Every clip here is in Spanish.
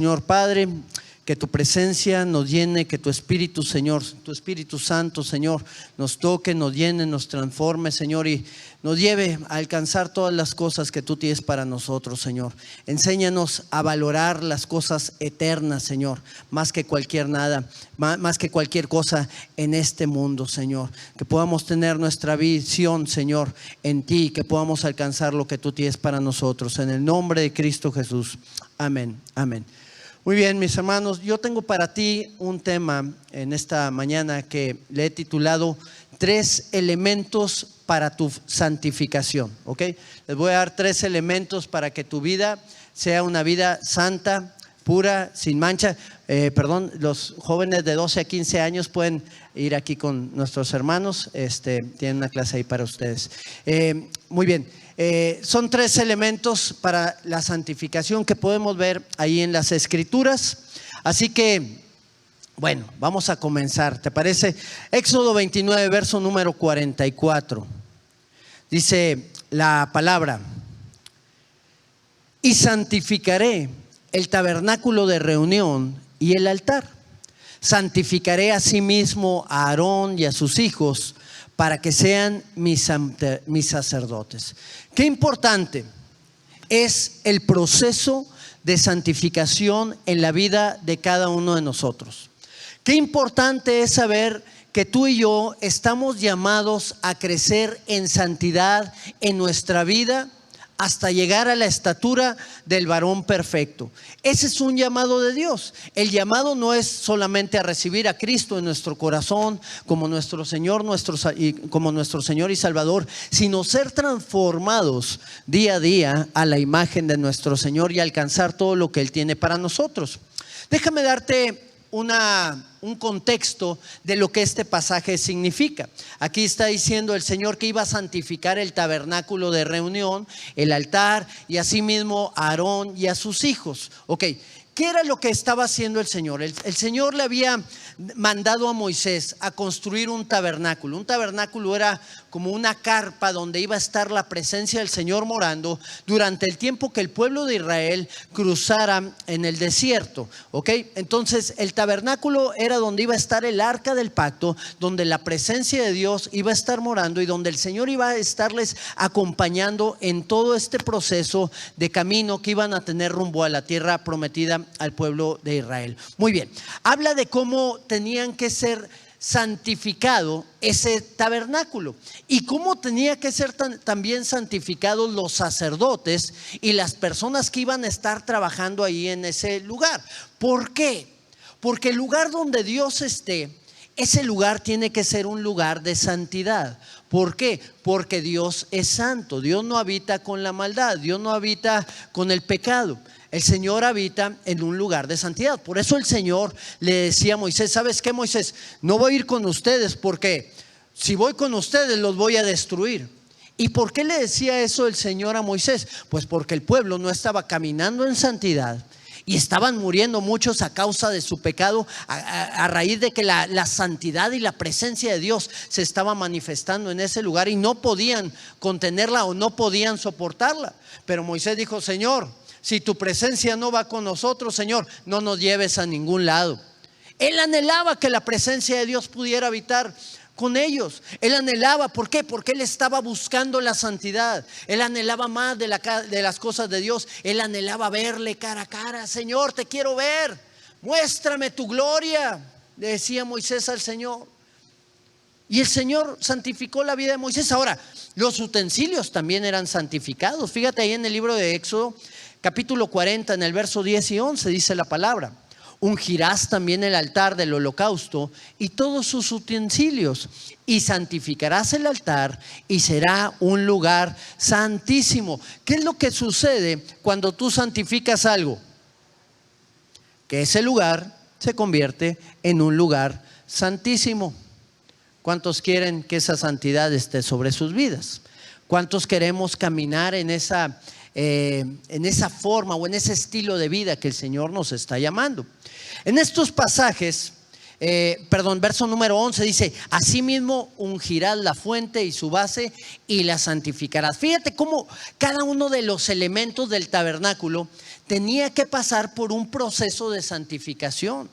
Señor Padre, que tu presencia nos llene, que tu Espíritu, Señor, tu Espíritu Santo, Señor, nos toque, nos llene, nos transforme, Señor, y nos lleve a alcanzar todas las cosas que tú tienes para nosotros, Señor. Enséñanos a valorar las cosas eternas, Señor, más que cualquier cosa en este mundo, Señor. Que podamos tener nuestra visión, Señor, en ti, que podamos alcanzar lo que tú tienes para nosotros. En el nombre de Cristo Jesús. Amén, amén. Muy bien, mis hermanos, yo tengo para ti un tema en esta mañana que le he titulado 3 elementos para tu santificación, ¿ok? Les voy a dar 3 elementos para que tu vida sea una vida santa, pura, sin mancha. Los jóvenes de 12 a 15 años pueden ir aquí con nuestros hermanos, tienen una clase ahí para ustedes. Muy bien. Son 3 elementos para la santificación que podemos ver ahí en las Escrituras. Así que, bueno, vamos a comenzar. ¿Te parece? Éxodo 29, verso número 44. Dice la palabra: y santificaré el tabernáculo de reunión y el altar. Santificaré asimismo a Aarón y a sus hijos, para que sean mis sacerdotes. Qué importante es el proceso de santificación en la vida de cada uno de nosotros. Qué importante es saber que tú y yo estamos llamados a crecer en santidad en nuestra vida hasta llegar a la estatura del varón perfecto. Ese es un llamado de Dios. El llamado no es solamente a recibir a Cristo en nuestro corazón como nuestro Señor, como nuestro Señor y Salvador, sino ser transformados día a día a la imagen de nuestro Señor y alcanzar todo lo que Él tiene para nosotros. Déjame darte un contexto de lo que este pasaje significa. Aquí está diciendo el Señor que iba a santificar el tabernáculo de reunión, el altar, y asimismo a Aarón y a sus hijos. Ok, ¿qué era lo que estaba haciendo el Señor? El Señor le había mandado a Moisés a construir un tabernáculo. Un tabernáculo era como una carpa donde iba a estar la presencia del Señor morando durante el tiempo que el pueblo de Israel cruzara en el desierto. ¿Ok? Entonces el tabernáculo era donde iba a estar el arca del pacto, donde la presencia de Dios iba a estar morando y donde el Señor iba a estarles acompañando en todo este proceso de camino que iban a tener rumbo a la tierra prometida al pueblo de Israel. Muy bien, habla de cómo tenían que ser santificado ese tabernáculo y cómo tenía que ser también santificados los sacerdotes y las personas que iban a estar trabajando ahí en ese lugar. ¿Por qué? Porque el lugar donde Dios esté, ese lugar tiene que ser un lugar de santidad. ¿Por qué? Porque Dios es santo. Dios no habita con la maldad, Dios no habita con el pecado. El Señor habita en un lugar de santidad. Por eso el Señor le decía a Moisés: ¿sabes qué, Moisés? No voy a ir con ustedes porque si voy con ustedes los voy a destruir. ¿Y por qué le decía eso el Señor a Moisés? Pues porque el pueblo no estaba caminando en santidad y estaban muriendo muchos a causa de su pecado, a raíz de que la santidad y la presencia de Dios se estaba manifestando en ese lugar y no podían contenerla o no podían soportarla. Pero Moisés dijo: Señor, si tu presencia no va con nosotros, Señor, no nos lleves a ningún lado. Él anhelaba que la presencia de Dios pudiera habitar con ellos. Él anhelaba, ¿por qué? Porque él estaba buscando la santidad. Él anhelaba más de las cosas de Dios. Él anhelaba verle cara a cara. Señor, te quiero ver, muéstrame tu gloria, le decía Moisés al Señor. Y el Señor santificó la vida de Moisés. Ahora, los utensilios también eran santificados. Fíjate ahí en el libro de Éxodo, capítulo 40, en el verso 10 y 11 dice la palabra: ungirás también el altar del holocausto y todos sus utensilios, y santificarás el altar y será un lugar santísimo. ¿Qué es lo que sucede cuando tú santificas algo? Que ese lugar se convierte en un lugar santísimo. ¿Cuántos quieren que esa santidad esté sobre sus vidas? ¿Cuántos queremos caminar en esa forma o en ese estilo de vida que el Señor nos está llamando? En estos pasajes, verso número 11 dice: asimismo ungirás la fuente y su base y la santificarás. Fíjate cómo cada uno de los elementos del tabernáculo tenía que pasar por un proceso de santificación.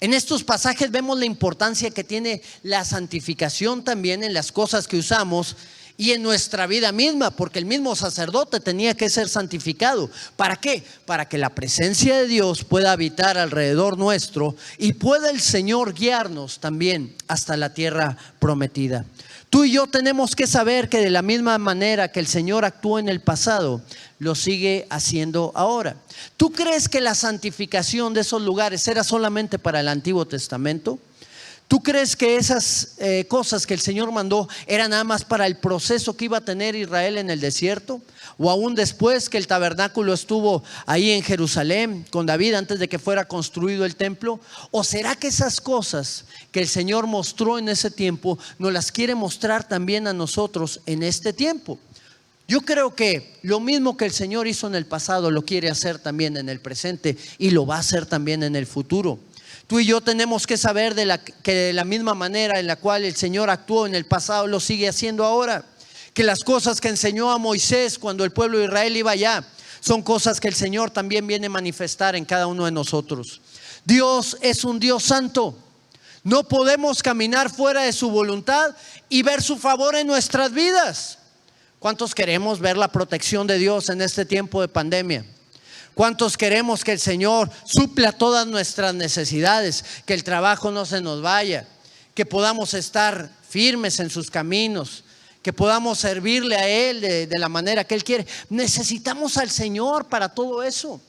En estos pasajes vemos la importancia que tiene la santificación también en las cosas que usamos y en nuestra vida misma, porque el mismo sacerdote tenía que ser santificado. ¿Para qué? Para que la presencia de Dios pueda habitar alrededor nuestro y pueda el Señor guiarnos también hasta la tierra prometida. Tú y yo tenemos que saber que de la misma manera que el Señor actuó en el pasado, lo sigue haciendo ahora. ¿Tú crees que la santificación de esos lugares era solamente para el Antiguo Testamento? ¿Tú crees que esas cosas que el Señor mandó eran nada más para el proceso que iba a tener Israel en el desierto? ¿O aún después que el tabernáculo estuvo ahí en Jerusalén con David antes de que fuera construido el templo? ¿O será que esas cosas que el Señor mostró en ese tiempo nos las quiere mostrar también a nosotros en este tiempo? Yo creo que lo mismo que el Señor hizo en el pasado lo quiere hacer también en el presente y lo va a hacer también en el futuro. Tú y yo tenemos que saber que de la misma manera en la cual el Señor actuó en el pasado lo sigue haciendo ahora. Que las cosas que enseñó a Moisés cuando el pueblo de Israel iba allá son cosas que el Señor también viene a manifestar en cada uno de nosotros. Dios es un Dios santo. No podemos caminar fuera de su voluntad y ver su favor en nuestras vidas. ¿Cuántos queremos ver la protección de Dios en este tiempo de pandemia? ¿Cuántos queremos que el Señor supla todas nuestras necesidades? Que el trabajo no se nos vaya, que podamos estar firmes en sus caminos, que podamos servirle a Él de la manera que Él quiere. Necesitamos al Señor para todo eso.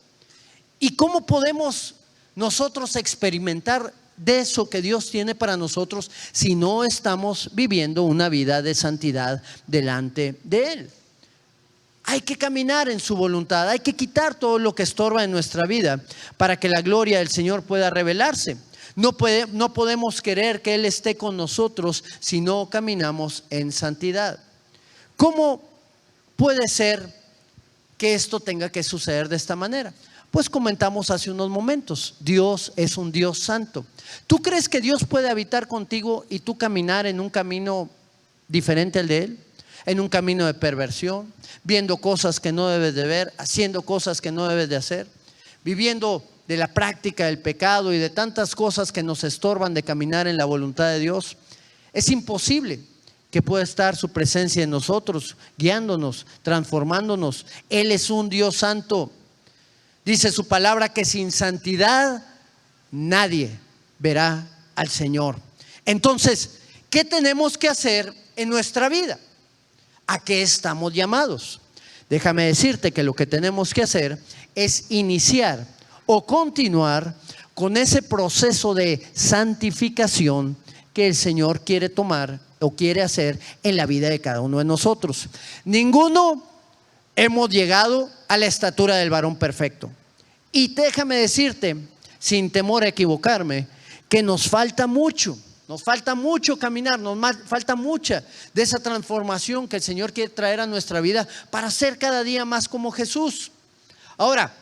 ¿Y cómo podemos nosotros experimentar de eso que Dios tiene para nosotros si no estamos viviendo una vida de santidad delante de Él? Hay que caminar en su voluntad, hay que quitar todo lo que estorba en nuestra vida para que la gloria del Señor pueda revelarse. No podemos querer que Él esté con nosotros si no caminamos en santidad. ¿Cómo puede ser que esto tenga que suceder de esta manera? Pues comentamos hace unos momentos, Dios es un Dios santo. ¿Tú crees que Dios puede habitar contigo y tú caminar en un camino diferente al de Él? En un camino de perversión, viendo cosas que no debes de ver, haciendo cosas que no debes de hacer, viviendo de la práctica del pecado y de tantas cosas que nos estorban de caminar en la voluntad de Dios. Es imposible que pueda estar su presencia en nosotros, guiándonos, transformándonos. Él es un Dios santo. Dice su palabra que sin santidad nadie verá al Señor. Entonces, ¿qué tenemos que hacer en nuestra vida? ¿A qué estamos llamados? Déjame decirte que lo que tenemos que hacer es iniciar o continuar con ese proceso de santificación que el Señor quiere tomar o quiere hacer en la vida de cada uno de nosotros. Ninguno hemos llegado a la estatura del varón perfecto. Y déjame decirte, sin temor a equivocarme, que nos falta mucho. Nos falta mucho caminar, nos falta mucha de esa transformación que el Señor quiere traer a nuestra vida para ser cada día más como Jesús. Ahora,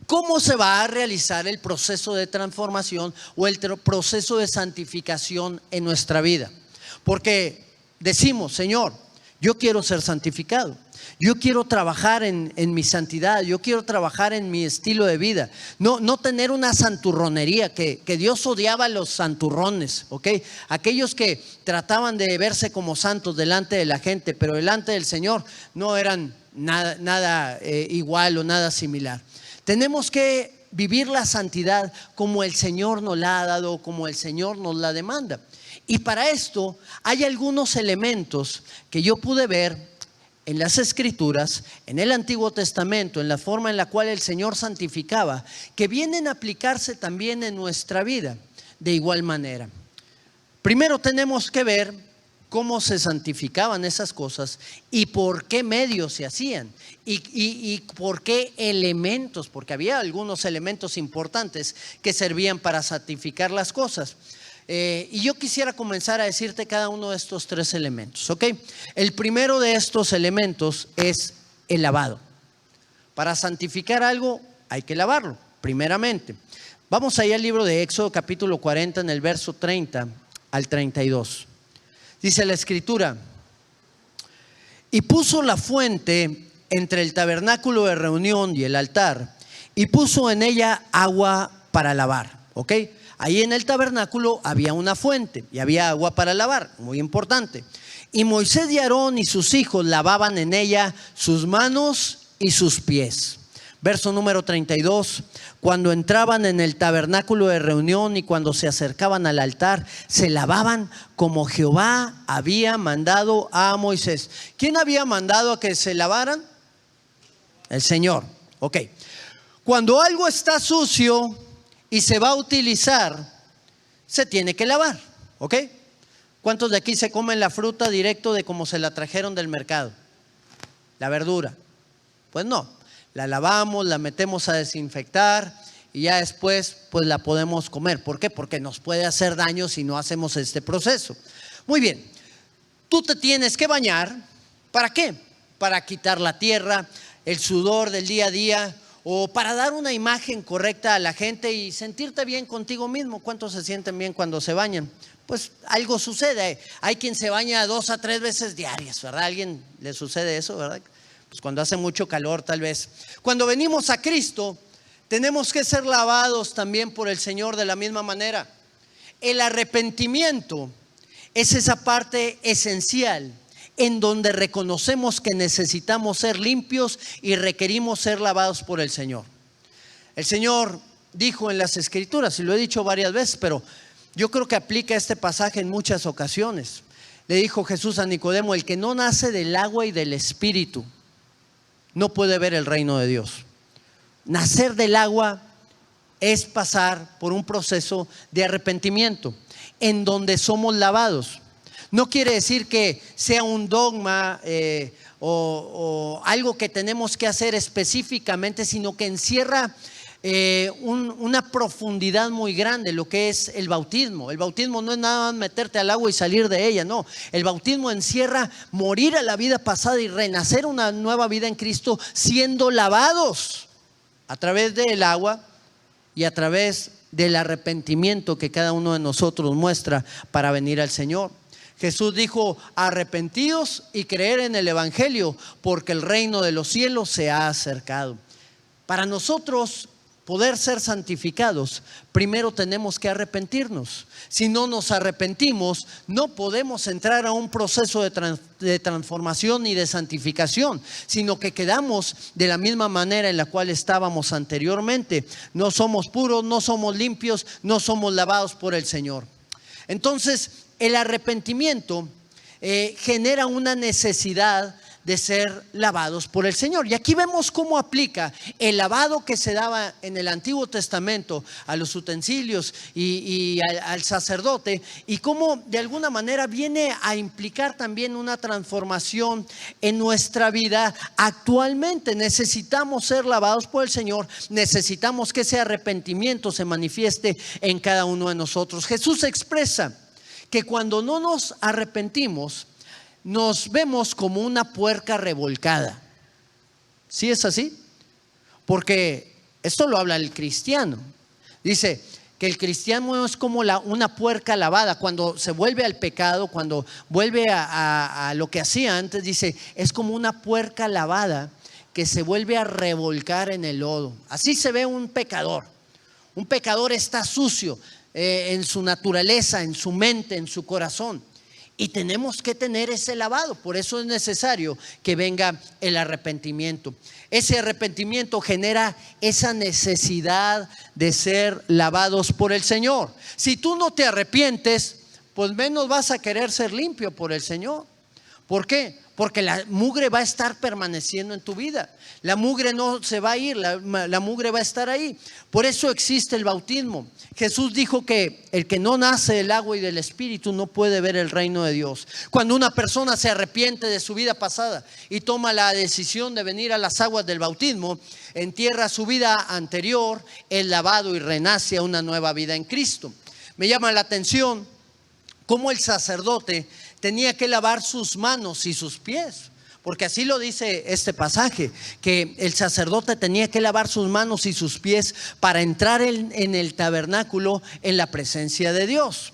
¿cómo se va a realizar el proceso de transformación o el proceso de santificación en nuestra vida? Porque decimos, Señor, yo quiero ser santificado. Yo quiero trabajar en mi santidad, yo quiero trabajar en mi estilo de vida. No tener una santurronería, que Dios odiaba a los santurrones, ¿ok? Aquellos que trataban de verse como santos delante de la gente, pero delante del Señor no eran nada igual o nada similar. Tenemos que vivir la santidad como el Señor nos la ha dado, como el Señor nos la demanda. Y para esto hay algunos elementos que yo pude ver en las Escrituras, en el Antiguo Testamento, en la forma en la cual el Señor santificaba, que vienen a aplicarse también en nuestra vida de igual manera. Primero tenemos que ver cómo se santificaban esas cosas y por qué medios se hacían y por qué elementos, porque había algunos elementos importantes que servían para santificar las cosas. Y yo quisiera comenzar a decirte cada uno de estos tres elementos, ¿ok? El primero de estos elementos es el lavado. Para santificar algo hay que lavarlo, primeramente. Vamos allá al libro de Éxodo capítulo 40 en el verso 30 al 32. Dice la Escritura: y puso la fuente entre el tabernáculo de reunión y el altar, y puso en ella agua para lavar. ¿Ok? Ahí en el tabernáculo había una fuente y había agua para lavar, muy importante. Y Moisés y Aarón y sus hijos lavaban en ella sus manos y sus pies. Verso número 32, cuando entraban en el tabernáculo de reunión y cuando se acercaban al altar, se lavaban como Jehová había mandado a Moisés. ¿Quién había mandado a que se lavaran? El Señor. Ok. Cuando algo está sucio y se va a utilizar, se tiene que lavar. ¿Ok? ¿Cuántos de aquí se comen la fruta directo de como se la trajeron del mercado? La verdura. Pues no. La lavamos, la metemos a desinfectar y ya después pues la podemos comer. ¿Por qué? Porque nos puede hacer daño si no hacemos este proceso. Muy bien, tú te tienes que bañar. ¿Para qué? Para quitar la tierra, el sudor del día a día, o para dar una imagen correcta a la gente y sentirte bien contigo mismo. ¿Cuántos se sienten bien cuando se bañan? Pues algo sucede. Hay quien se baña 2 a 3 veces diarias, ¿verdad? ¿A alguien le sucede eso, verdad? Pues cuando hace mucho calor tal vez. Cuando venimos a Cristo, tenemos que ser lavados también por el Señor de la misma manera. El arrepentimiento es esa parte esencial en donde reconocemos que necesitamos ser limpios y requerimos ser lavados por el Señor. El Señor dijo en las Escrituras, y lo he dicho varias veces, pero yo creo que aplica este pasaje en muchas ocasiones. Le dijo Jesús a Nicodemo: el que no nace del agua y del Espíritu no puede ver el reino de Dios. Nacer del agua es pasar por un proceso de arrepentimiento en donde somos lavados. No quiere decir que sea un dogma o algo que tenemos que hacer específicamente, sino que encierra una profundidad muy grande lo que es el bautismo. El bautismo no es nada más meterte al agua y salir de ella, no. El bautismo encierra morir a la vida pasada y renacer una nueva vida en Cristo, siendo lavados a través del agua y a través del arrepentimiento que cada uno de nosotros muestra para venir al Señor. Jesús dijo: arrepentidos y creer en el Evangelio, porque el reino de los cielos se ha acercado. Para nosotros poder ser santificados, primero tenemos que arrepentirnos. Si no nos arrepentimos, no podemos entrar a un proceso de transformación y de santificación, sino que quedamos de la misma manera en la cual estábamos anteriormente. No somos puros, no somos limpios, no somos lavados por el Señor. Entonces, el arrepentimiento genera una necesidad de ser lavados por el Señor. Y aquí vemos cómo aplica el lavado que se daba en el Antiguo Testamento a los utensilios y al sacerdote, y cómo de alguna manera viene a implicar también una transformación en nuestra vida actualmente. Necesitamos ser lavados por el Señor, necesitamos que ese arrepentimiento se manifieste en cada uno de nosotros. Jesús expresa que cuando no nos arrepentimos, nos vemos como una puerca revolcada. ¿Sí es así? Porque esto lo habla el cristiano. Dice que el cristiano es como una puerca lavada. Cuando se vuelve al pecado, cuando vuelve a lo que hacía antes, dice, es como una puerca lavada que se vuelve a revolcar en el lodo. Así se ve un pecador. Un pecador está sucio en su naturaleza, en su mente, en su corazón. Y tenemos que tener ese lavado. Por eso es necesario que venga el arrepentimiento. Ese arrepentimiento genera esa necesidad de ser lavados por el Señor. Si tú no te arrepientes, pues menos vas a querer ser limpio por el Señor. ¿Por qué? Porque la mugre va a estar permaneciendo en tu vida. La mugre no se va a ir, la mugre va a estar ahí. Por eso existe el bautismo. Jesús dijo que el que no nace del agua y del Espíritu no puede ver el reino de Dios. Cuando una persona se arrepiente de su vida pasada y toma la decisión de venir a las aguas del bautismo, entierra su vida anterior, es lavado y renace a una nueva vida en Cristo. Me llama la atención cómo el sacerdote tenía que lavar sus manos y sus pies, porque así lo dice este pasaje, que el sacerdote tenía que lavar sus manos y sus pies para entrar en el tabernáculo en la presencia de Dios.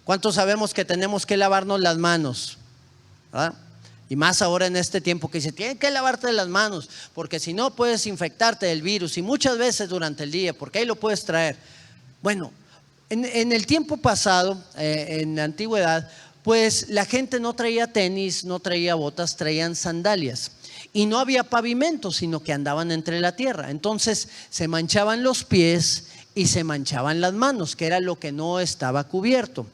¿Cuántos sabemos que tenemos que lavarnos las manos? ¿Verdad? Y más ahora en este tiempo que dice, tienes que lavarte las manos, porque si no puedes infectarte del virus, y muchas veces durante el día, porque ahí lo puedes traer. Bueno, en el tiempo pasado, en la antigüedad, pues la gente no traía tenis, no traía botas, traían sandalias. Y no había pavimento, sino que andaban entre la tierra. Entonces se manchaban los pies y se manchaban las manos, que era lo que no estaba cubierto.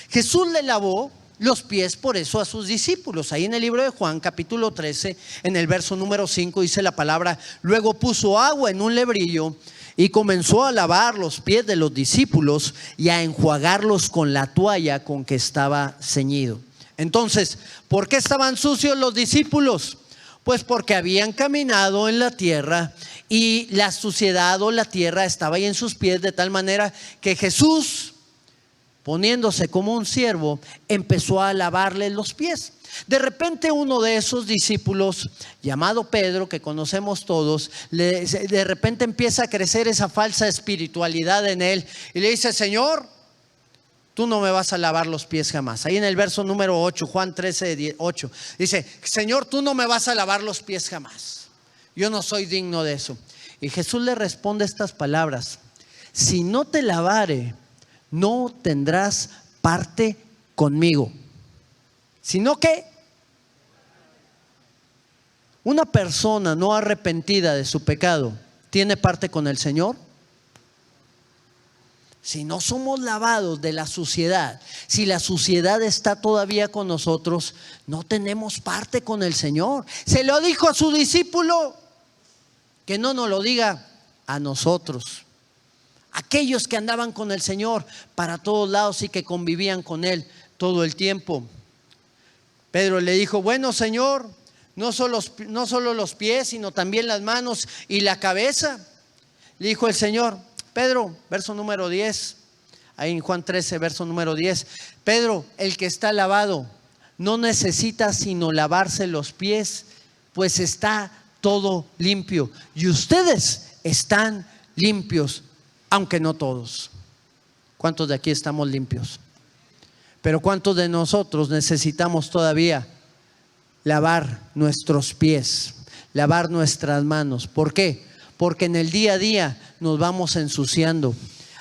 Jesús le lavó los pies por eso a sus discípulos. Ahí en el libro de Juan capítulo 13, en el verso número 5 dice la palabra: luego puso agua en un lebrillo y comenzó a lavar los pies de los discípulos y a enjuagarlos con la toalla con que estaba ceñido. Entonces, ¿por qué estaban sucios los discípulos? Pues porque habían caminado en la tierra y la suciedad o la tierra estaba ahí en sus pies, de tal manera que Jesús, poniéndose como un siervo, empezó a lavarle los pies. De repente uno de esos discípulos, llamado Pedro, que conocemos todos, de repente empieza a crecer esa falsa espiritualidad en él y le dice: Señor, tú no me vas a lavar los pies jamás. Ahí en el verso número 8, Juan 13, 8, dice: Señor, tú no me vas a lavar los pies jamás. Yo no soy digno de eso. Y Jesús le responde estas palabras: si no te lavare, no tendrás parte conmigo. Sino que una persona no arrepentida de su pecado tiene parte con el Señor. Si no somos lavados de la suciedad, si la suciedad está todavía con nosotros, no tenemos parte con el Señor. Se lo dijo a su discípulo, que no nos lo diga a nosotros. Aquellos que andaban con el Señor para todos lados y que convivían con Él todo el tiempo. Pedro le dijo: bueno, Señor, no solo los pies, sino también las manos y la cabeza. Le dijo el Señor: Pedro, verso número 10, ahí en Juan 13, verso número 10. Pedro, el que está lavado no necesita sino lavarse los pies, pues está todo limpio. Y ustedes están limpios, aunque no todos. ¿Cuántos de aquí estamos limpios? Pero ¿cuántos de nosotros necesitamos todavía lavar nuestros pies, lavar nuestras manos? ¿Por qué? Porque en el día a día nos vamos ensuciando,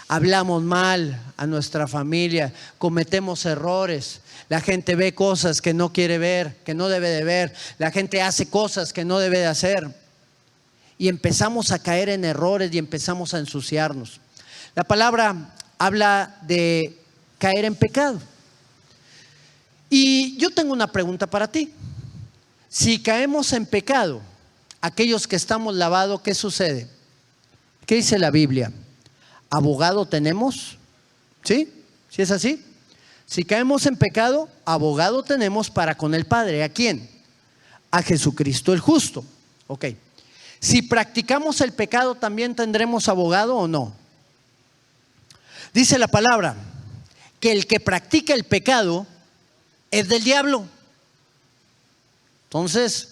hablamos mal a nuestra familia, cometemos errores, la gente ve cosas que no quiere ver, que no debe de ver, la gente hace cosas que no debe de hacer y empezamos a caer en errores y empezamos a ensuciarnos. La palabra habla de caer en pecado. Y yo tengo una pregunta para ti. Si caemos en pecado, aquellos que estamos lavados, ¿qué sucede? ¿Qué dice la Biblia? ¿Abogado tenemos? ¿Sí? ¿Sí es así? Si caemos en pecado, abogado tenemos para con el Padre. ¿A quién? A Jesucristo el justo. Ok. Si practicamos el pecado, ¿también tendremos abogado o no? Dice la palabra que el que practica el pecado es del diablo. Entonces,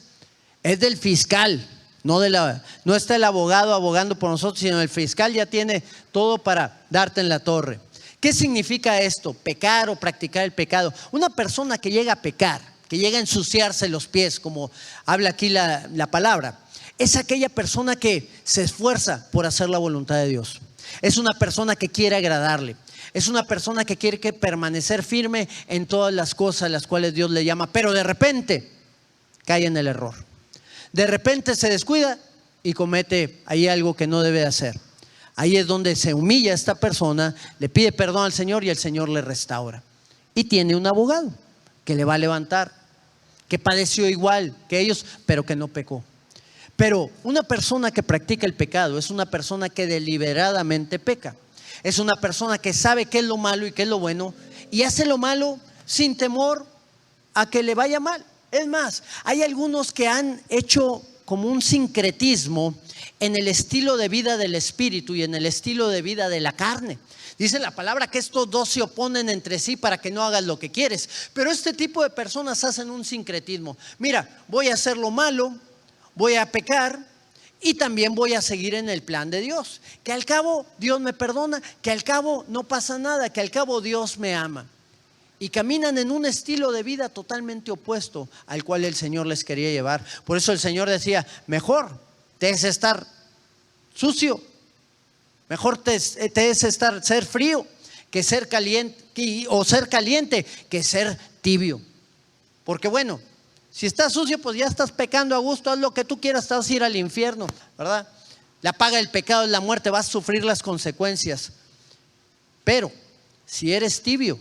es del fiscal, no está el abogado abogando por nosotros, sino el fiscal ya tiene todo para darte en la torre. ¿Qué significa esto? Pecar o practicar el pecado. Una persona que llega a pecar, que llega a ensuciarse los pies, como habla aquí la palabra, es aquella persona que se esfuerza por hacer la voluntad de Dios. Es una persona que quiere agradarle. Es una persona que quiere permanecer firme en todas las cosas a las cuales Dios le llama, pero de repente cae en el error. De repente se descuida y comete ahí algo que no debe hacer. Ahí es donde se humilla a esta persona, le pide perdón al Señor y el Señor le restaura. Y tiene un abogado que le va a levantar, que padeció igual que ellos, pero que no pecó. Pero una persona que practica el pecado es una persona que deliberadamente peca. Es una persona que sabe qué es lo malo y qué es lo bueno y hace lo malo sin temor a que le vaya mal. Es más, hay algunos que han hecho como un sincretismo en el estilo de vida del espíritu y en el estilo de vida de la carne. Dice la palabra que estos dos se oponen entre sí para que no hagas lo que quieres. Pero este tipo de personas hacen un sincretismo. Mira, voy a hacer lo malo, voy a pecar y también voy a seguir en el plan de Dios. Que al cabo Dios me perdona, que al cabo no pasa nada, que al cabo Dios me ama. y caminan en un estilo de vida totalmente opuesto al cual el Señor les quería llevar. Por eso el Señor decía, mejor te es estar sucio, mejor te es ser frío que ser caliente, o ser caliente que ser tibio. Porque bueno, si estás sucio, pues ya estás pecando a gusto, haz lo que tú quieras, te vas a ir al infierno, ¿verdad? La paga del pecado es la muerte, vas a sufrir las consecuencias. Pero si eres tibio,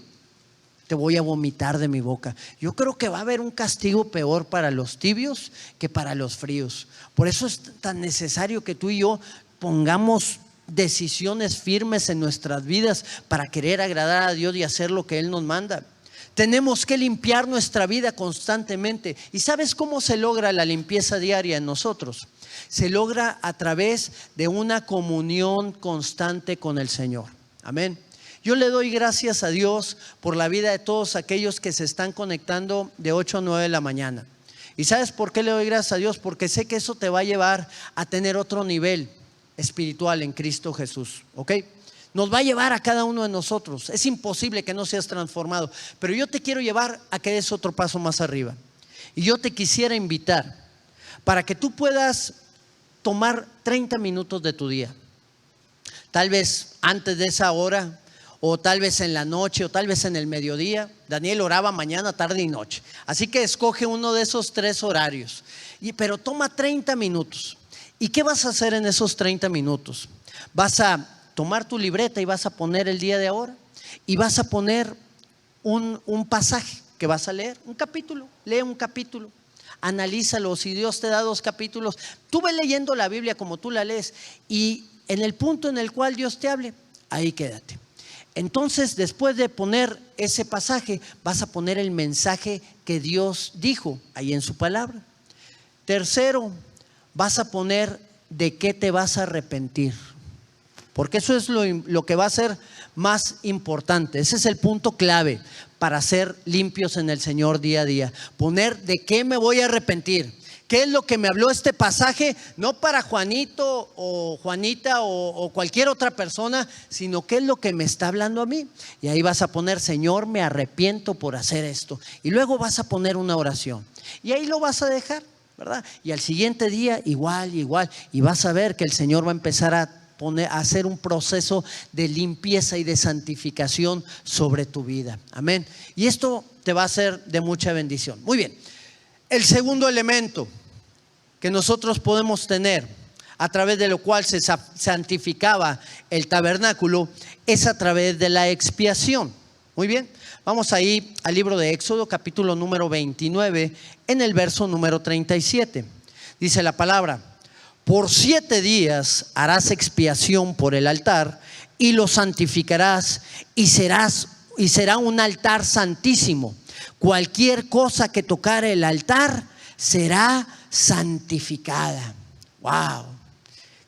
te voy a vomitar de mi boca. Yo creo que va a haber un castigo peor para los tibios que para los fríos. Por eso es tan necesario que tú y yo pongamos decisiones firmes en nuestras vidas para querer agradar a Dios y hacer lo que Él nos manda. Tenemos que limpiar nuestra vida constantemente. ¿Y sabes cómo se logra la limpieza diaria en nosotros? Se logra a través de una comunión constante con el Señor. Amén. Yo le doy gracias a Dios por la vida de todos aquellos que se están conectando de 8 a 9 de la mañana. ¿Y sabes por qué le doy gracias a Dios? Porque sé que eso te va a llevar a tener otro nivel espiritual en Cristo Jesús, ¿ok? Nos va a llevar a cada uno de nosotros. Es imposible que no seas transformado, pero yo te quiero llevar a que des otro paso más arriba. Y yo te quisiera invitar para que tú puedas tomar 30 minutos de tu día. Tal vez antes de esa hora, o tal vez en la noche, o tal vez en el mediodía. Daniel oraba mañana, tarde y noche. Así que escoge uno de esos 3 horarios. Pero toma 30 minutos. ¿Y qué vas a hacer en esos 30 minutos? Vas a tomar tu libreta y vas a poner el día de ahora. Y vas a poner un pasaje que vas a leer, un capítulo. Lee un capítulo. Analízalo. Si Dios te da 2 capítulos, tú ve leyendo la Biblia como tú la lees. Y en el punto en el cual Dios te hable, ahí quédate. Entonces, después de poner ese pasaje, vas a poner el mensaje que Dios dijo ahí en su palabra. Tercero, vas a poner de qué te vas a arrepentir, porque eso es lo que va a ser más importante. Ese es el punto clave para ser limpios en el Señor día a día. Poner de qué me voy a arrepentir. ¿Qué es lo que me habló este pasaje? No para Juanito o Juanita o cualquier otra persona, sino qué es lo que me está hablando a mí. Y ahí vas a poner, Señor, me arrepiento por hacer esto. Y luego vas a poner una oración. Y ahí lo vas a dejar, ¿verdad? Y al siguiente día igual. Y vas a ver que el Señor va a empezar a hacer un proceso de limpieza y de santificación sobre tu vida. Amén. Y esto te va a ser de mucha bendición. Muy bien. El segundo elemento que nosotros podemos tener, a través de lo cual se santificaba el tabernáculo, es a través de la expiación. Muy bien, vamos ahí al libro de Éxodo, capítulo número 29, en el verso número 37. Dice la palabra: por 7 días harás expiación por el altar y lo santificarás, y será un altar santísimo. Cualquier cosa que tocare el altar será santificada. Wow.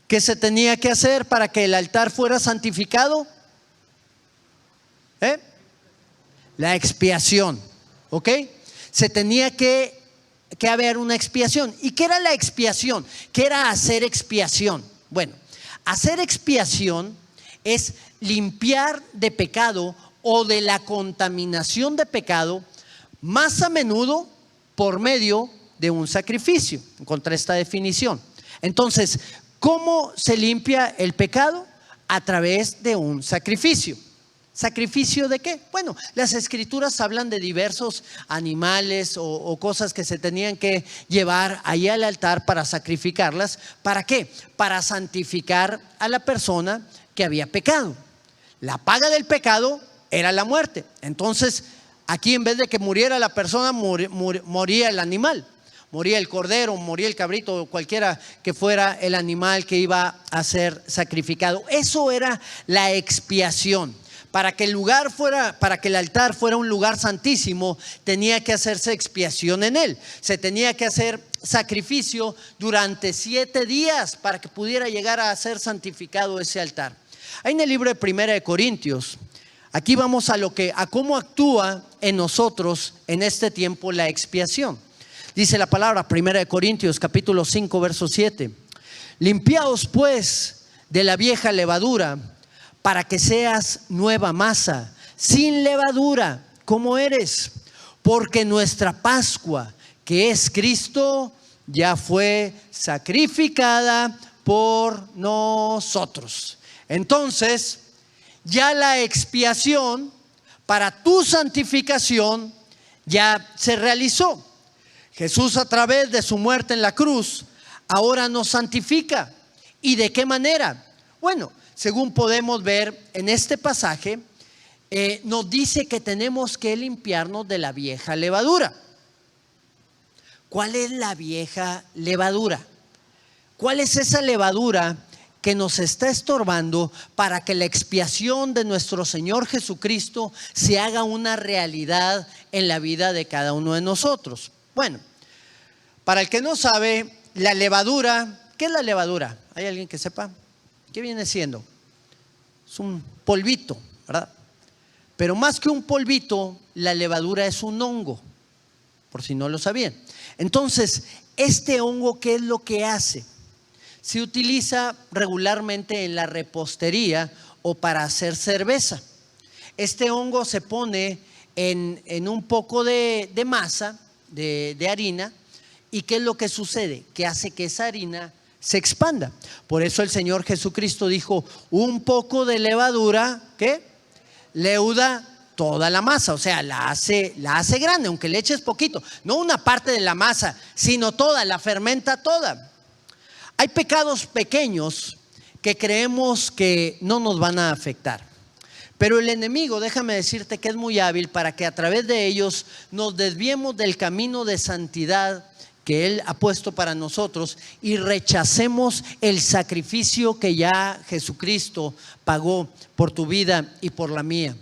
¿Qué se tenía que hacer para que el altar fuera santificado? La expiación. ¿Ok? Se tenía que haber una expiación. ¿Y qué era la expiación? ¿Qué era hacer expiación? Bueno, hacer expiación es limpiar de pecado o de la contaminación de pecado, más a menudo por medio de un sacrificio. Encontré esta definición. Entonces, ¿cómo se limpia el pecado? A través de un sacrificio. ¿Sacrificio de qué? Bueno, las escrituras hablan de diversos animales o cosas que se tenían que llevar ahí al altar para sacrificarlas. ¿Para qué? Para santificar a la persona que había pecado. La paga del pecado era la muerte. Entonces, aquí en vez de que muriera la persona, moría el animal. Moría el cordero, moría el cabrito, cualquiera que fuera el animal que iba a ser sacrificado. Eso era la expiación. Para que el altar fuera un lugar santísimo, tenía que hacerse expiación en él. Se tenía que hacer sacrificio durante 7 días para que pudiera llegar a ser santificado ese altar. Ahí en el libro de 1 Corintios, aquí vamos a cómo actúa en nosotros en este tiempo la expiación. Dice la palabra, 1 Corintios capítulo 5 verso 7: limpiaos pues de la vieja levadura, para que seas nueva masa, sin levadura, como eres, porque nuestra Pascua, que es Cristo, ya fue sacrificada por nosotros. Entonces, ya la expiación para tu santificación ya se realizó. Jesús, a través de su muerte en la cruz, ahora nos santifica. ¿Y de qué manera? Bueno, según podemos ver en este pasaje, nos dice que tenemos que limpiarnos de la vieja levadura. ¿Cuál es la vieja levadura? ¿Cuál es esa levadura que nos está estorbando para que la expiación de nuestro Señor Jesucristo se haga una realidad en la vida de cada uno de nosotros? Bueno, para el que no sabe, la levadura, ¿qué es la levadura? ¿Hay alguien que sepa? ¿Qué viene siendo? Es un polvito, ¿verdad? Pero más que un polvito, la levadura es un hongo, por si no lo sabían. Entonces, este hongo, ¿qué es lo que hace? Se utiliza regularmente en la repostería o para hacer cerveza. Este hongo se pone en un poco de masa, de harina. ¿Y qué es lo que sucede? Que hace que esa harina se expanda. Por eso el Señor Jesucristo dijo, un poco de levadura, ¿qué? Leuda toda la masa, o sea, la hace grande, aunque le eches poquito. No una parte de la masa, sino toda, la fermenta toda. Hay pecados pequeños que creemos que no nos van a afectar. Pero el enemigo, déjame decirte que es muy hábil para que a través de ellos nos desviemos del camino de santidad que Él ha puesto para nosotros y rechacemos el sacrificio que ya Jesucristo pagó por tu vida y por la mía.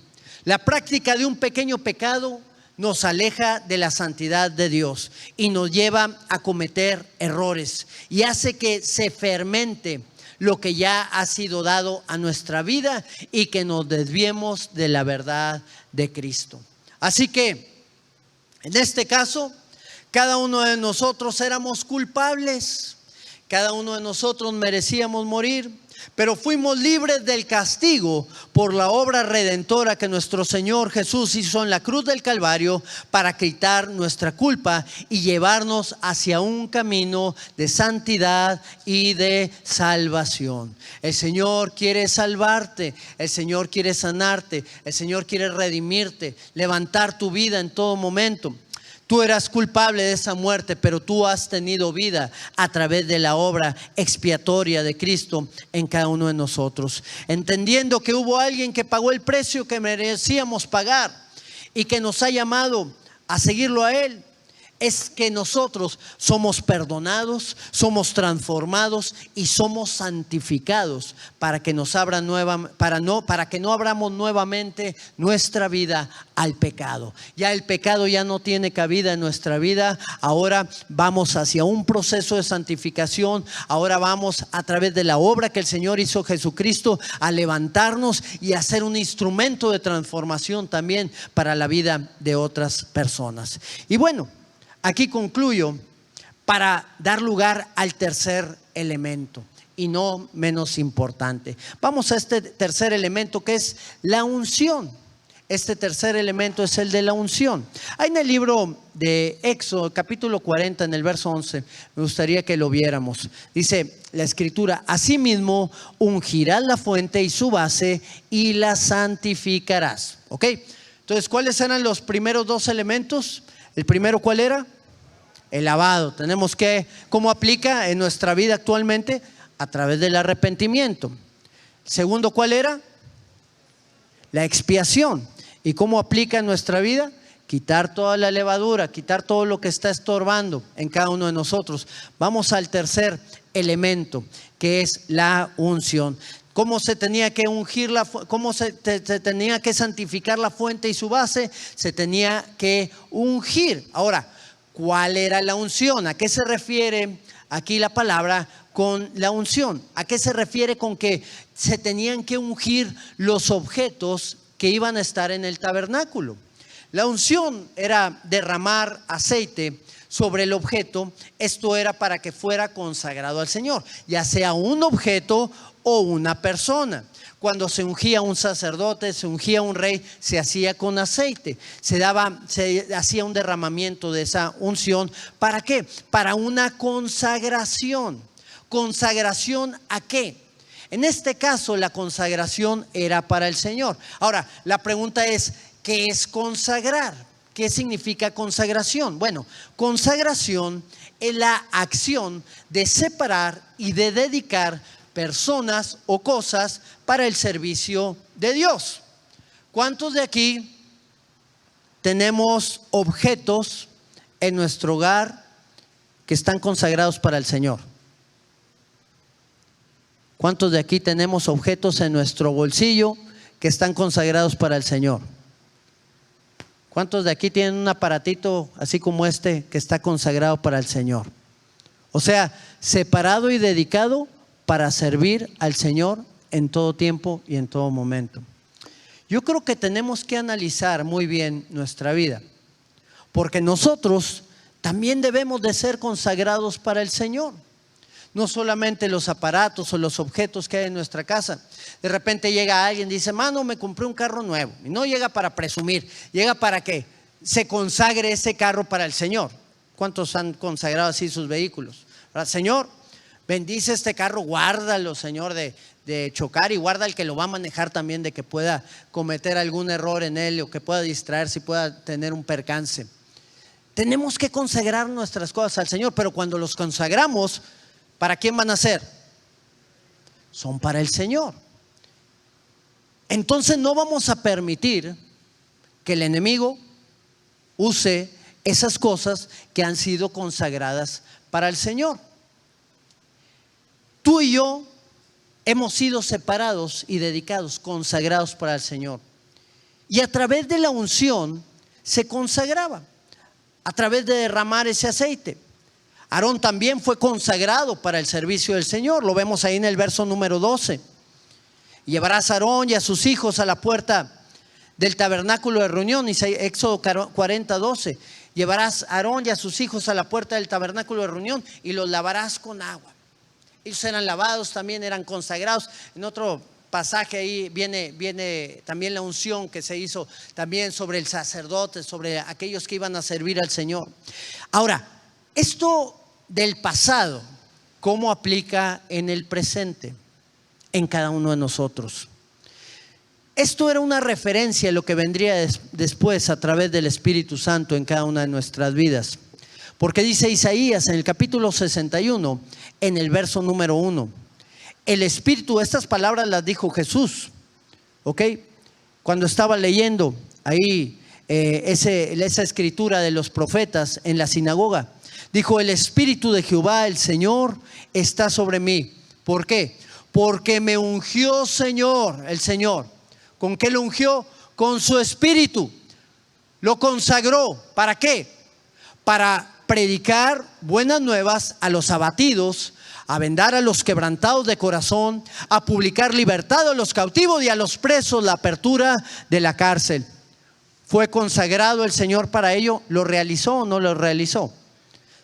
La práctica de un pequeño pecado nos aleja de la santidad de Dios y nos lleva a cometer errores y hace que se fermente lo que ya ha sido dado a nuestra vida y que nos desviemos de la verdad de Cristo. Así que, en este caso, cada uno de nosotros éramos culpables, cada uno de nosotros merecíamos morir, pero fuimos libres del castigo por la obra redentora que nuestro Señor Jesús hizo en la cruz del Calvario para quitar nuestra culpa y llevarnos hacia un camino de santidad y de salvación. El Señor quiere salvarte, el Señor quiere sanarte, el Señor quiere redimirte, levantar tu vida en todo momento. Tú eras culpable de esa muerte, pero tú has tenido vida a través de la obra expiatoria de Cristo en cada uno de nosotros. Entendiendo que hubo alguien que pagó el precio que merecíamos pagar y que nos ha llamado a seguirlo a Él, es que nosotros somos perdonados, somos transformados y somos santificados para que nos abra para que no abramos nuevamente nuestra vida al pecado. Ya el pecado ya no tiene cabida en nuestra vida. Ahora vamos hacia un proceso de santificación. Ahora vamos a través de la obra que el Señor hizo Jesucristo a levantarnos y a ser un instrumento de transformación también para la vida de otras personas. Y bueno, aquí concluyo para dar lugar al tercer elemento y no menos importante. Vamos a este tercer elemento que es la unción. Este tercer elemento es el de la unción. Hay en el libro de Éxodo, capítulo 40, en el verso 11, me gustaría que lo viéramos. Dice la escritura: asimismo ungirás la fuente y su base y la santificarás. ¿Ok? Entonces, ¿cuáles eran los primeros dos elementos? El primero, ¿cuál era? El lavado. Tenemos que, ¿cómo aplica en nuestra vida actualmente? A través del arrepentimiento. Segundo, ¿cuál era? La expiación. ¿Y cómo aplica en nuestra vida? Quitar toda la levadura, quitar todo lo que está estorbando en cada uno de nosotros. Vamos al tercer elemento, que es la unción. ¿Cómo se tenía que ungir cómo se tenía que santificar la fuente y su base? Se tenía que ungir. Ahora, ¿cuál era la unción? ¿A qué se refiere aquí la palabra con la unción? ¿A qué se refiere con que se tenían que ungir los objetos que iban a estar en el tabernáculo? La unción era derramar aceite sobre el objeto. Esto era para que fuera consagrado al Señor, ya sea un objeto o una persona. Cuando se ungía un sacerdote, se ungía un rey, se hacía con aceite. Se hacía un derramamiento de esa unción. ¿Para qué? Para una consagración. ¿Consagración a qué? En este caso, la consagración era para el Señor. Ahora, la pregunta es, ¿qué es consagrar? ¿Qué significa consagración? Bueno, consagración es la acción de separar y de dedicar personas o cosas para el servicio de Dios. ¿Cuántos de aquí tenemos objetos en nuestro hogar que están consagrados para el Señor? ¿Cuántos de aquí tenemos objetos en nuestro bolsillo que están consagrados para el Señor? ¿Cuántos de aquí tienen un aparatito así como este que está consagrado para el Señor? O sea, separado y dedicado para servir al Señor en todo tiempo y en todo momento. Yo creo que tenemos que analizar muy bien nuestra vida, porque nosotros también debemos de ser consagrados para el Señor. No solamente los aparatos o los objetos que hay en nuestra casa. De repente llega alguien y dice, mano, me compré un carro nuevo. Y no llega para presumir, llega para que se consagre ese carro para el Señor. ¿Cuántos han consagrado así sus vehículos? Señor, bendice este carro, guárdalo, Señor, de chocar, y guarda el que lo va a manejar también, de que pueda cometer algún error en él o que pueda distraerse y pueda tener un percance. Tenemos que consagrar nuestras cosas al Señor, pero cuando los consagramos, ¿para quién van a ser? Son para el Señor. Entonces no vamos a permitir que el enemigo use esas cosas que han sido consagradas para el Señor. Tú y yo hemos sido separados y dedicados, consagrados para el Señor. Y a través de la unción se consagraba, a través de derramar ese aceite. Aarón también fue consagrado para el servicio del Señor. Lo vemos ahí en el verso número 12. Llevarás a Aarón y a sus hijos a la puerta del tabernáculo de reunión. Éxodo 40, 12. Llevarás a Aarón y a sus hijos a la puerta del tabernáculo de reunión y los lavarás con agua. Ellos eran lavados, también eran consagrados. En otro pasaje ahí viene también la unción que se hizo también sobre el sacerdote, sobre aquellos que iban a servir al Señor. Ahora, esto del pasado, ¿cómo aplica en el presente en cada uno de nosotros? Esto era una referencia a lo que vendría después a través del Espíritu Santo en cada una de nuestras vidas. Porque dice Isaías en el capítulo 61, en el verso número 1, el Espíritu, estas palabras las dijo Jesús, ¿ok? Cuando estaba leyendo ahí esa escritura de los profetas en la sinagoga. Dijo, el Espíritu de Jehová, el Señor, está sobre mí. ¿Por qué? Porque me ungió Señor, el Señor. ¿Con qué lo ungió? Con su Espíritu. Lo consagró. ¿Para qué? Para predicar buenas nuevas a los abatidos, a vendar a los quebrantados de corazón, a publicar libertad a los cautivos y a los presos, la apertura de la cárcel. ¿Fue consagrado el Señor para ello? ¿Lo realizó o no lo realizó?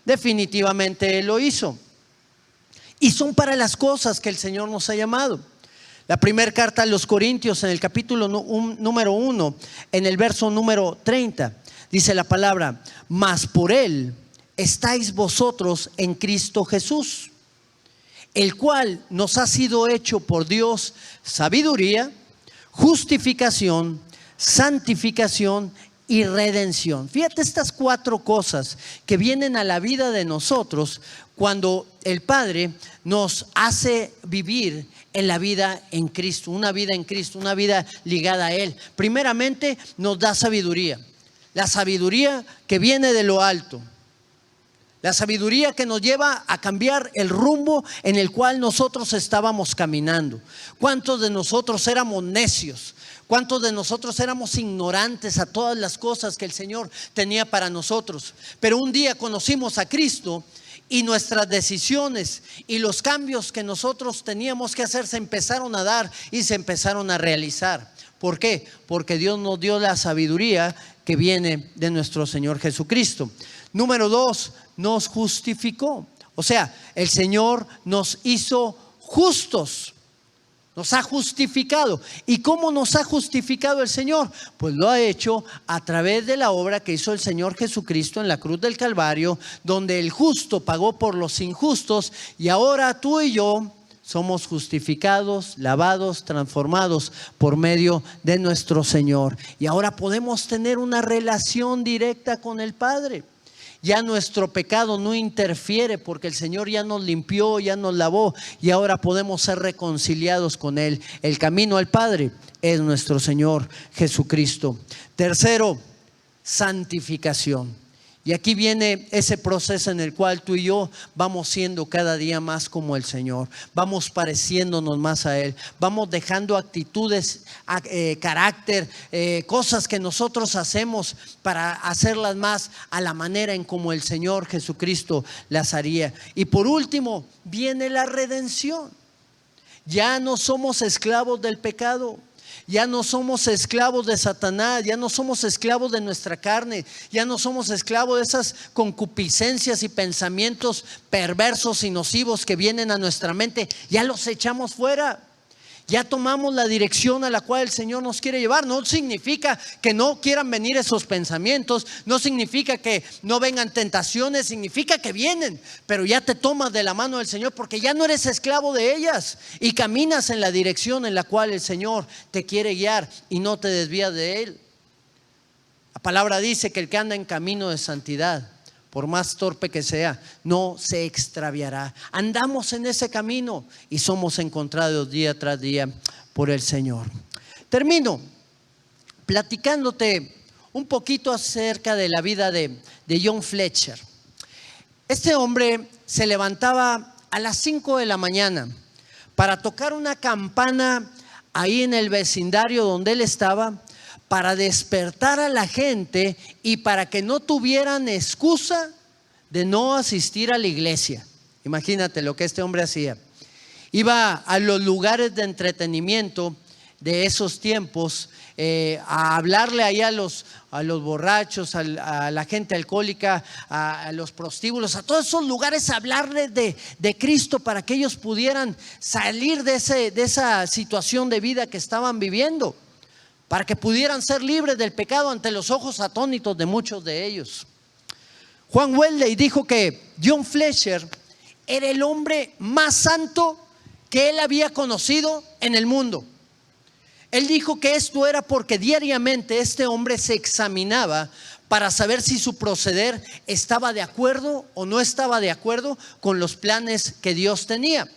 Definitivamente Él lo hizo. Y son para las cosas que el Señor nos ha llamado. La primera carta a los Corintios, en el capítulo número 1, en el verso número 30, dice la palabra, mas por Él estáis vosotros en Cristo Jesús, el cual nos ha sido hecho por Dios sabiduría, justificación, santificación y redención. Fíjate estas 4 cosas que vienen a la vida de nosotros cuando el Padre nos hace vivir en la vida en Cristo, una vida en Cristo, una vida ligada a Él. Primeramente nos da sabiduría, la sabiduría que viene de lo alto, la sabiduría que nos lleva a cambiar el rumbo en el cual nosotros estábamos caminando. ¿Cuántos de nosotros éramos necios? ¿Cuántos de nosotros éramos ignorantes a todas las cosas que el Señor tenía para nosotros? Pero un día conocimos a Cristo y nuestras decisiones y los cambios que nosotros teníamos que hacer se empezaron a dar y se empezaron a realizar. ¿Por qué? Porque Dios nos dio la sabiduría que viene de nuestro Señor Jesucristo. Número 2, nos justificó. O sea, el Señor nos hizo justos. Nos ha justificado. ¿Y cómo nos ha justificado el Señor? Pues lo ha hecho a través de la obra que hizo el Señor Jesucristo en la cruz del Calvario, donde el justo pagó por los injustos, y ahora tú y yo somos justificados, lavados, transformados por medio de nuestro Señor. Y ahora podemos tener una relación directa con el Padre. Ya nuestro pecado no interfiere porque el Señor ya nos limpió, ya nos lavó, y ahora podemos ser reconciliados con Él. El camino al Padre es nuestro Señor Jesucristo. Tercero, santificación. Y aquí viene ese proceso en el cual tú y yo vamos siendo cada día más como el Señor. Vamos pareciéndonos más a Él. Vamos dejando actitudes, carácter, cosas que nosotros hacemos para hacerlas más a la manera en como el Señor Jesucristo las haría. Y por último, viene la redención. Ya no somos esclavos del pecado. Ya no somos esclavos de Satanás, ya no somos esclavos de nuestra carne, ya no somos esclavos de esas concupiscencias y pensamientos perversos y nocivos que vienen a nuestra mente. Ya los echamos fuera. Ya tomamos la dirección a la cual el Señor nos quiere llevar. No significa que no quieran venir esos pensamientos, no significa que no vengan tentaciones, significa que vienen, pero ya te tomas de la mano del Señor porque ya no eres esclavo de ellas y caminas en la dirección en la cual el Señor te quiere guiar y no te desvías de Él. La palabra dice que el que anda en camino de santidad, por más torpe que sea, no se extraviará. Andamos en ese camino y somos encontrados día tras día por el Señor. Termino platicándote un poquito acerca de la vida de John Fletcher. Este hombre se levantaba a las 5 de la mañana para tocar una campana ahí en el vecindario donde él estaba, para despertar a la gente y para que no tuvieran excusa de no asistir a la iglesia. Imagínate lo que este hombre hacía. Iba a los lugares de entretenimiento de esos tiempos a hablarle ahí a los borrachos, a la gente alcohólica, a los prostíbulos, a todos esos lugares, a hablarles de Cristo para que ellos pudieran salir de esa situación de vida que estaban viviendo, para que pudieran ser libres del pecado ante los ojos atónitos de muchos de ellos. Juan Wesley dijo que John Fletcher era el hombre más santo que él había conocido en el mundo. Él dijo que esto era porque diariamente este hombre se examinaba para saber si su proceder estaba de acuerdo o no estaba de acuerdo con los planes que Dios tenía.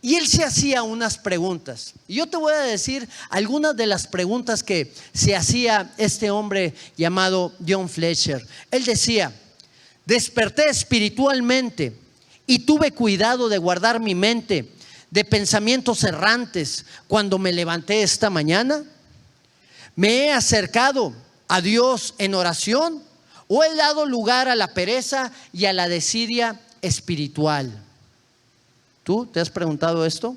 Y él se hacía unas preguntas. Y yo te voy a decir algunas de las preguntas que se hacía este hombre llamado John Fletcher. Él decía: desperté espiritualmente y tuve cuidado de guardar mi mente de pensamientos errantes cuando me levanté esta mañana. ¿Me he acercado a Dios en oración o he dado lugar a la pereza y a la desidia espiritual? ¿Tú te has preguntado esto?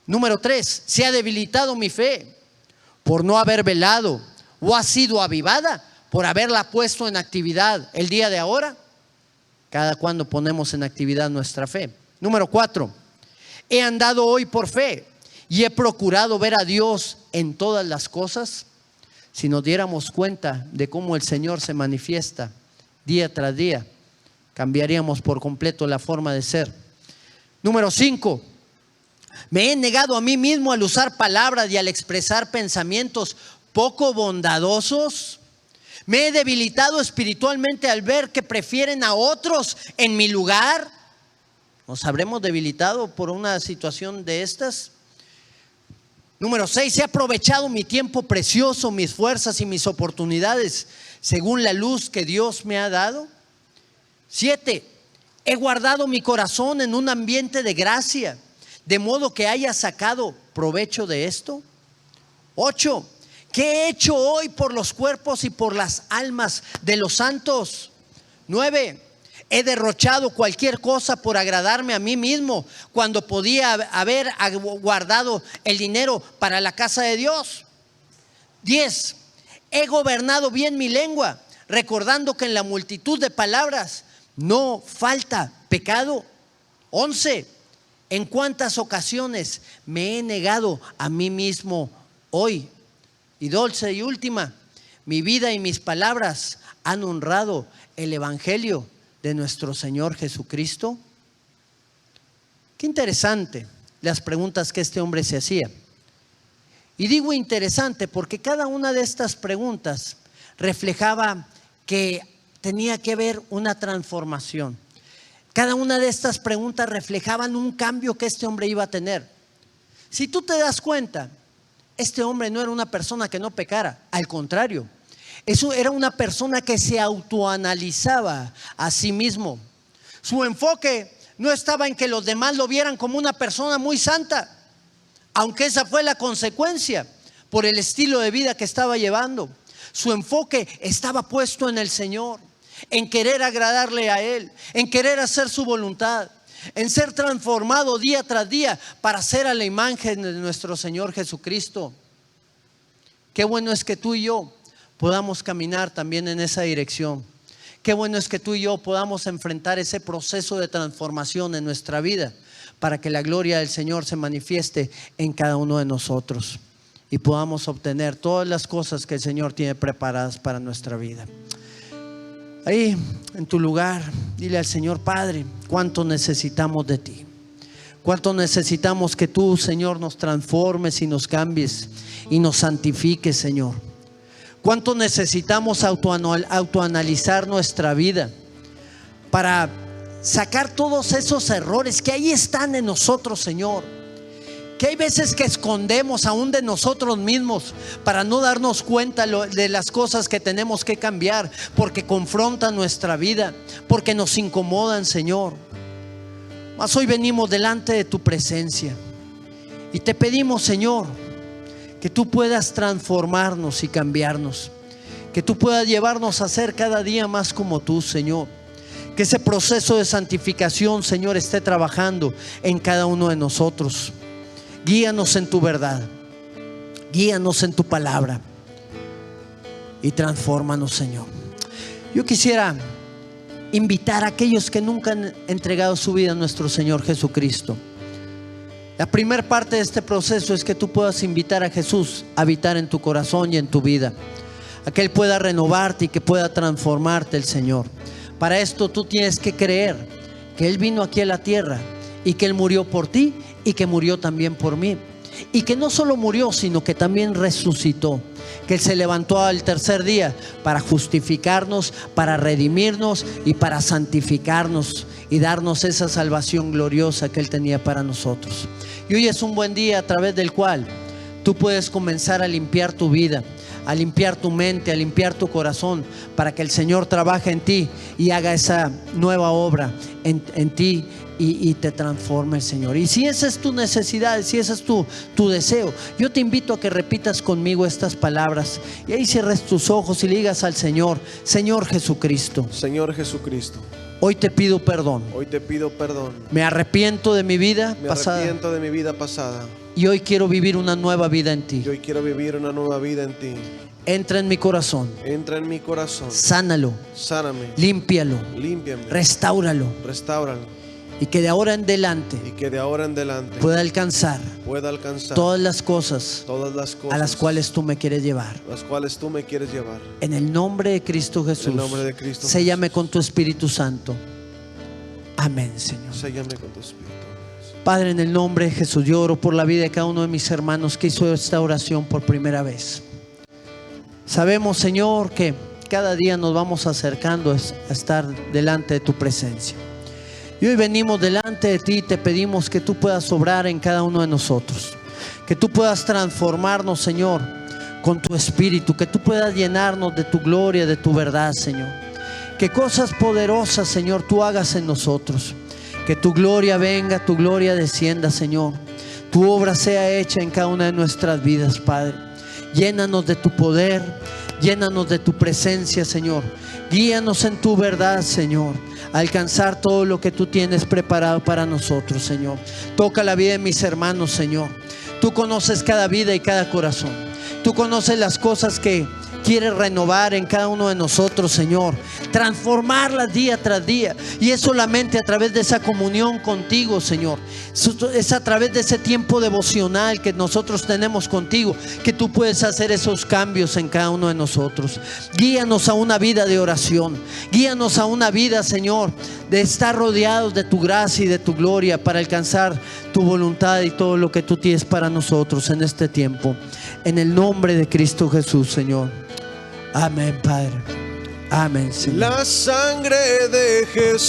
Número 3, ¿se ha debilitado mi fe por no haber velado o ha sido avivada por haberla puesto en actividad el día de ahora? Cada cuando ponemos en actividad nuestra fe. Número 4, ¿he andado hoy por fe y he procurado ver a Dios en todas las cosas? Si nos diéramos cuenta de cómo el Señor se manifiesta día tras día, cambiaríamos por completo la forma de ser. Número 5, me he negado a mí mismo al usar palabras y al expresar pensamientos poco bondadosos. Me he debilitado espiritualmente al ver que prefieren a otros en mi lugar. ¿Nos habremos debilitado por una situación de estas? Número 6, he aprovechado mi tiempo precioso, mis fuerzas y mis oportunidades según la luz que Dios me ha dado. 7, he guardado mi corazón en un ambiente de gracia, de modo que haya sacado provecho de esto. 8, ¿qué he hecho hoy por los cuerpos y por las almas de los santos? 9, he derrochado cualquier cosa por agradarme a mí mismo cuando podía haber guardado el dinero para la casa de Dios. 10, he gobernado bien mi lengua, recordando que en la multitud de palabras no falta pecado. 11, ¿En cuántas ocasiones me he negado a mí mismo hoy? Y dulce y última, mi vida y mis palabras han honrado el evangelio de nuestro Señor Jesucristo. Qué interesante las preguntas que este hombre se hacía. Y digo interesante porque cada una de estas preguntas reflejaba que tenía que haber una transformación. Cada una de estas preguntas reflejaban un cambio que este hombre iba a tener. Si tú te das cuenta, este hombre no era una persona que no pecara, al contrario, eso era una persona que se autoanalizaba a sí mismo. Su enfoque no estaba en que los demás lo vieran como una persona muy santa, aunque esa fue la consecuencia por el estilo de vida que estaba llevando. Su enfoque estaba puesto en el Señor, en querer agradarle a Él, en querer hacer su voluntad, en ser transformado día tras día para ser a la imagen de nuestro Señor Jesucristo. Qué bueno es que tú y yo podamos caminar también en esa dirección. Qué bueno es que tú y yo podamos enfrentar ese proceso de transformación en nuestra vida para que la gloria del Señor se manifieste en cada uno de nosotros y podamos obtener todas las cosas que el Señor tiene preparadas para nuestra vida. Ahí en tu lugar, dile al Señor: Padre, cuánto necesitamos de ti. Cuánto necesitamos que tú, Señor, nos transformes y nos cambies y nos santifiques, Señor. Cuánto necesitamos autoanalizar nuestra vida para sacar todos esos errores que ahí están en nosotros, Señor. Que hay veces que escondemos aún de nosotros mismos para no darnos cuenta de las cosas que tenemos que cambiar, porque confrontan nuestra vida, porque nos incomodan, Señor. Mas hoy venimos delante de tu presencia y te pedimos, Señor, que tú puedas transformarnos y cambiarnos, que tú puedas llevarnos a ser cada día más como tú, Señor. Que ese proceso de santificación, Señor, esté trabajando en cada uno de nosotros. Guíanos en tu verdad, guíanos en tu palabra y transfórmanos, Señor. Yo quisiera invitar a aquellos que nunca han entregado su vida a nuestro Señor Jesucristo. La primera parte de este proceso es que tú puedas invitar a Jesús a habitar en tu corazón y en tu vida, a que Él pueda renovarte y que pueda transformarte el Señor. Para esto tú tienes que creer que Él vino aquí a la tierra y que Él murió por ti y que murió también por mí, y que no solo murió, sino que también resucitó, que Él se levantó al tercer día para justificarnos, para redimirnos y para santificarnos y darnos esa salvación gloriosa que Él tenía para nosotros. Y hoy es un buen día a través del cual tú puedes comenzar a limpiar tu vida, a limpiar tu mente, a limpiar tu corazón, para que el Señor trabaje en ti y haga esa nueva obra en ti y te transforme el Señor. Y si esa es tu necesidad, si ese es tu deseo, yo te invito a que repitas conmigo estas palabras y ahí cierres tus ojos y le digas al Señor: Señor Jesucristo, Señor Jesucristo, hoy te pido perdón. hoy te pido perdón. Me arrepiento de mi vida Me pasada arrepiento de mi vida pasada y hoy quiero vivir una nueva vida en ti. y hoy quiero vivir una nueva vida en ti. Entra en mi corazón, Entra en mi corazón, sánalo, sáname, límpialo, límpiame, restáuralo, restáuralo, y que de ahora en adelante y que de ahora en adelante pueda alcanzar todas las cosas cosas a las cuales tú me quieres llevar. las cuales tú me quieres llevar. En el nombre de Cristo Jesús, En el nombre de Cristo séllame Jesús. con tu Espíritu Santo. Amén, Señor. Séllame con tu Espíritu. Padre, en el nombre de Jesús, yo oro por la vida de cada uno de mis hermanos que hizo esta oración por primera vez. Sabemos, Señor, que cada día nos vamos acercando a estar delante de tu presencia. Y hoy venimos delante de ti y te pedimos que tú puedas obrar en cada uno de nosotros, que tú puedas transformarnos, Señor, con tu Espíritu, que tú puedas llenarnos de tu gloria, de tu verdad, Señor. Que cosas poderosas, Señor, tú hagas en nosotros. Que tu gloria venga, tu gloria descienda, Señor. Tu obra sea hecha en cada una de nuestras vidas, Padre. Llénanos de tu poder, llénanos de tu presencia, Señor. Guíanos en tu verdad, Señor, a alcanzar todo lo que tú tienes preparado para nosotros, Señor. Toca la vida de mis hermanos, Señor. Tú conoces cada vida y cada corazón. Tú conoces las cosas que quieres renovar en cada uno de nosotros, Señor. transformarlas día tras día. Y es solamente a través de esa comunión contigo, Señor. Es a través de ese tiempo devocional que nosotros tenemos contigo que tú puedes hacer esos cambios en cada uno de nosotros. Guíanos a una vida de oración. Guíanos a una vida, Señor, de estar rodeados de tu gracia y de tu gloria para alcanzar tu voluntad y todo lo que tú tienes para nosotros en este tiempo. En el nombre de Cristo Jesús, Señor. Amén, Padre. Amén, Señor. La sangre de Jesús